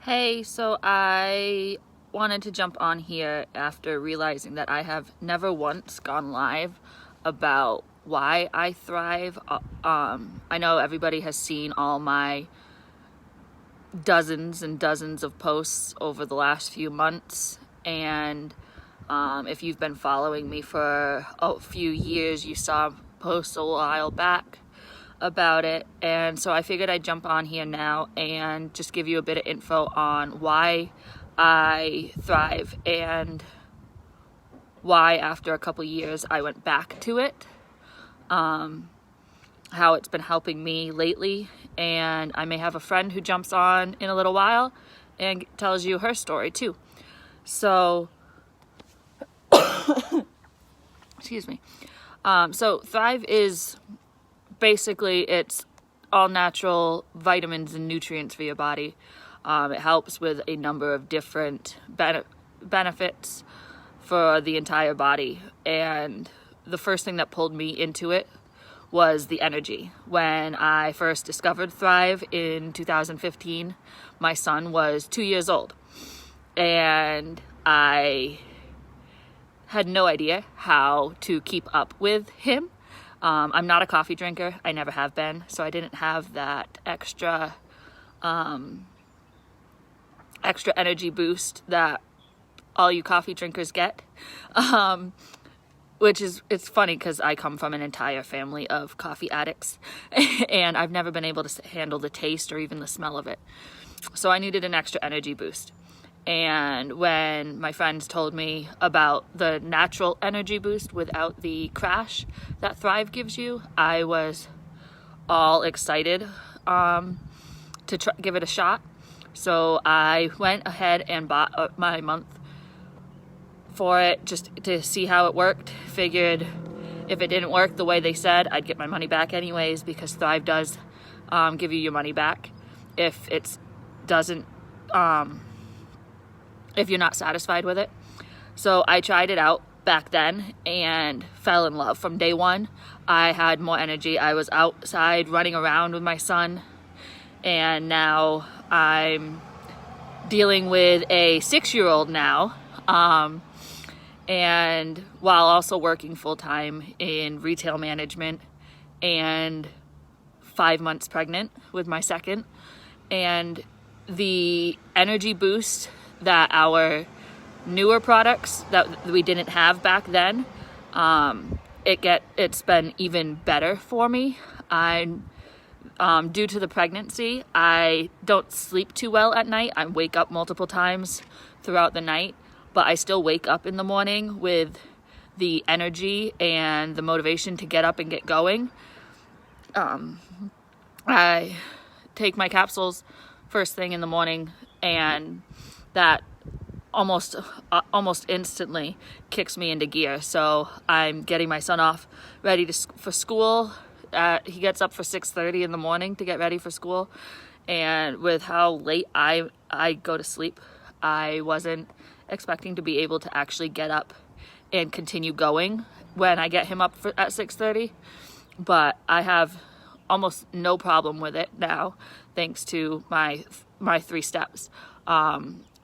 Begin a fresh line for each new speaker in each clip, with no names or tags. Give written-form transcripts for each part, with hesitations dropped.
Hey, so I wanted to jump on here after realizing that I have never once gone live about why I thrive. I know everybody has seen all my dozens and dozens of posts over the last few months, and if you've been following me for a few years, you saw posts a while back about it. And so I figured I'd jump on here now and just give you a bit of info on why I thrive and why after a couple years I went back to it, how it's been helping me lately. And I may have a friend who jumps on in a little while and tells you her story too. So excuse me. So Thrive is basically, it's all natural vitamins and nutrients for your body. It helps with a number of different benefits for the entire body. And the first thing that pulled me into it was the energy. When I first discovered Thrive in 2015, my son was 2 years old. And I had no idea how to keep up with him. I'm not a coffee drinker. I never have been. So I didn't have that extra energy boost that all you coffee drinkers get. It's funny because I come from an entire family of coffee addicts and I've never been able to handle the taste or even the smell of it. So I needed an extra energy boost. And when my friends told me about the natural energy boost without the crash that Thrive gives you, I was all excited to give it a shot. So I went ahead and bought my month for it just to see how it worked. Figured if it didn't work the way they said, I'd get my money back anyways, because Thrive does give you your money back if it doesn't if you're not satisfied with it. So I tried it out back then and fell in love from day one. I had more energy. I was outside running around with my son, and now I'm dealing with a 6-year-old now, and while also working full-time in retail management, and 5 months pregnant with my second. And the energy boost that our newer products that we didn't have back then, it's been even better for me. Due to the pregnancy, I don't sleep too well at night. I wake up multiple times throughout the night, but I still wake up in the morning with the energy and the motivation to get up and get going. I take my capsules first thing in the morning, and that almost instantly kicks me into gear. So I'm getting my son off ready for school. He gets up for 6:30 in the morning to get ready for school. And with how late I go to sleep, I wasn't expecting to be able to actually get up and continue going when I get him up at 6:30. But I have almost no problem with it now, thanks to my 3 steps.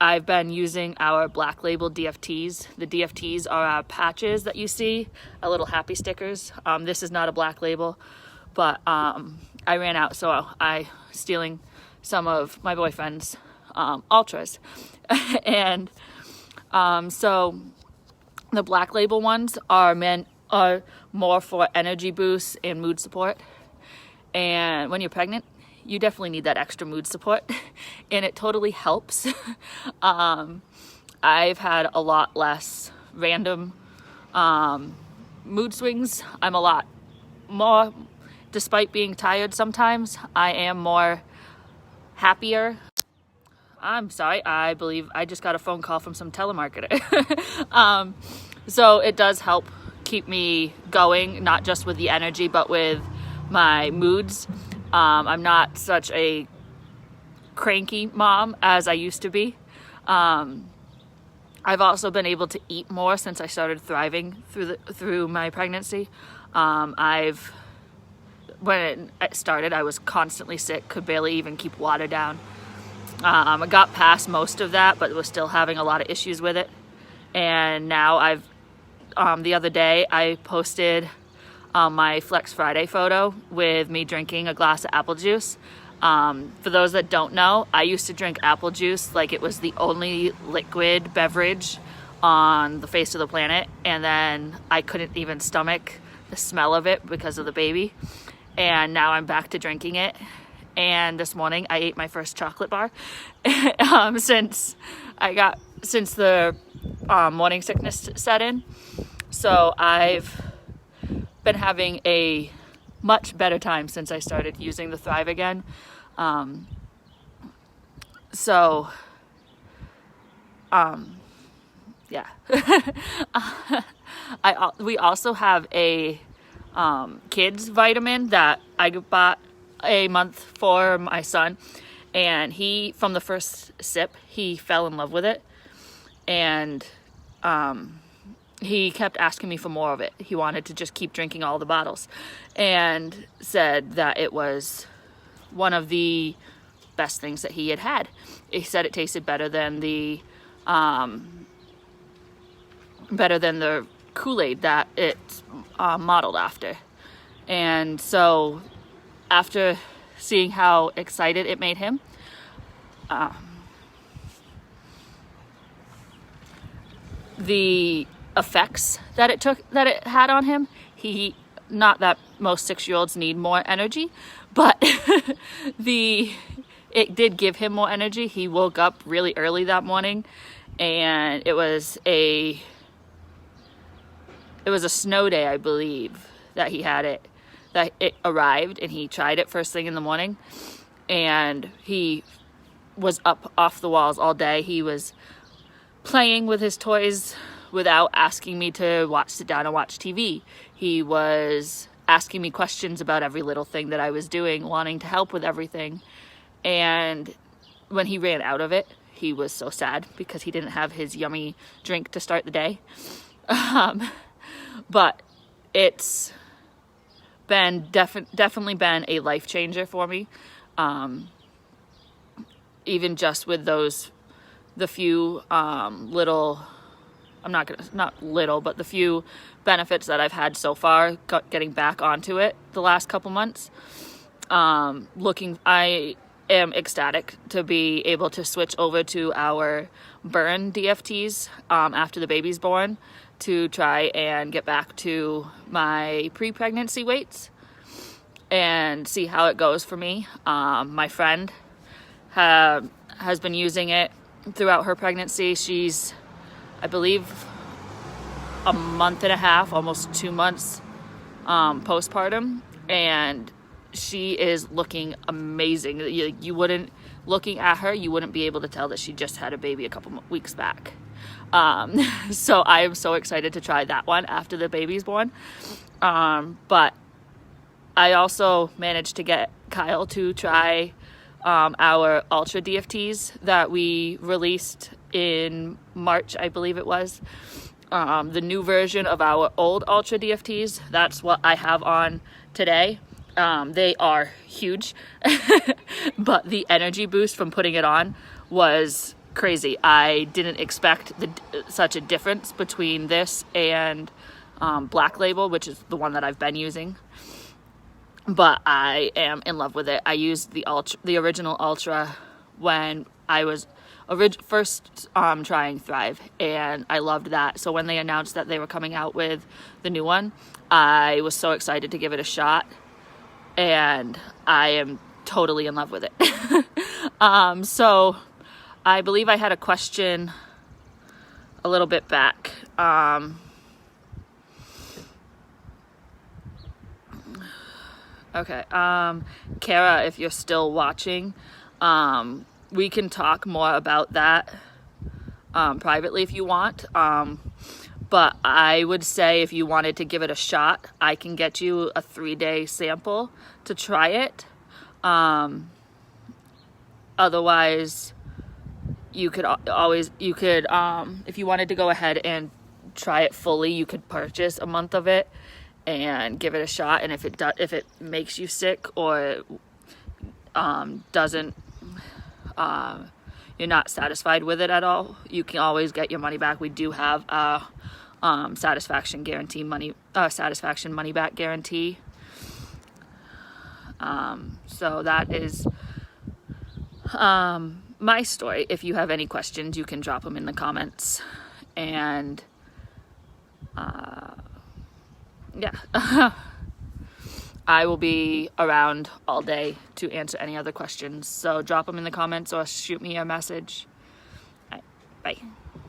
I've been using our Black Label DFTs. The DFTs are our patches that you see, our little happy stickers. This is not a Black Label, but I ran out, so I stealing some of my boyfriend's Ultras. And so the Black Label ones are more for energy boosts and mood support. And when you're pregnant, you definitely need that extra mood support, and it totally helps. I've had a lot less random mood swings. I'm a lot more, despite being tired sometimes, I am more happier. I'm sorry, I believe I just got a phone call from some telemarketer. So it does help keep me going, not just with the energy, but with my moods. I'm not such a cranky mom as I used to be. I've also been able to eat more since I started thriving through my pregnancy. When it started, I was constantly sick, could barely even keep water down. I got past most of that, but was still having a lot of issues with it. And now the other day I posted my Flex Friday photo with me drinking a glass of apple juice. For those that don't know, I used to drink apple juice like it was the only liquid beverage on the face of the planet, and then I couldn't even stomach the smell of it because of the baby. And now I'm back to drinking it. And this morning I ate my first chocolate bar since the morning sickness set in. So I've been having a much better time since I started using the Thrive again. Yeah. We also have a kids vitamin that I bought a month for my son, and he, from the first sip, he fell in love with it, and he kept asking me for more of it. He wanted to just keep drinking all the bottles, and said that it was one of the best things that he had. He said it tasted better than the Kool-Aid that it's modeled after. And so after seeing how excited it made him, the effects that it had on him, not that most 6-year-olds need more energy, but it did give him more energy. He woke up really early that morning, and it was a snow day, I believe, that it arrived, and he tried it first thing in the morning, and he was up off the walls all day. He was playing with his toys without asking me to sit down and watch TV. He was asking me questions about every little thing that I was doing, wanting to help with everything. And when he ran out of it, he was so sad because he didn't have his yummy drink to start the day. But it's been definitely been a life changer for me. Even just with the few the few benefits that I've had so far, getting back onto it the last couple months. I am ecstatic to be able to switch over to our burn DFTs after the baby's born, to try and get back to my pre-pregnancy weights and see how it goes for me. My friend has been using it throughout her pregnancy. She's, I believe, a month and a half, almost 2 months postpartum, and she is looking amazing. Looking at her, you wouldn't be able to tell that she just had a baby a couple weeks back. So I am so excited to try that one after the baby's born. But I also managed to get Kyle to try our Ultra DFTs that we released in March, I believe it was. The new version of our old Ultra DFTs, that's what I have on today. They are huge, but the energy boost from putting it on was crazy. I didn't expect such a difference between this and Black Label, which is the one that I've been using. But I am in love with it. I used the original Ultra when I was first trying Thrive, and I loved that. So when they announced that they were coming out with the new one, I was so excited to give it a shot, and I am totally in love with it. So I believe I had a question a little bit back. Okay, Kara, if you're still watching, we can talk more about that privately if you want. But I would say if you wanted to give it a shot, I can get you a 3-day sample to try it. Otherwise, you could if you wanted to go ahead and try it fully, you could purchase a month of it and give it a shot. And if it makes you sick or doesn't you're not satisfied with it at all, you can always get your money back. We do have a satisfaction money back guarantee. So that is my story. If you have any questions, you can drop them in the comments. And yeah. I will be around all day to answer any other questions. So drop them in the comments or shoot me a message. All right, bye.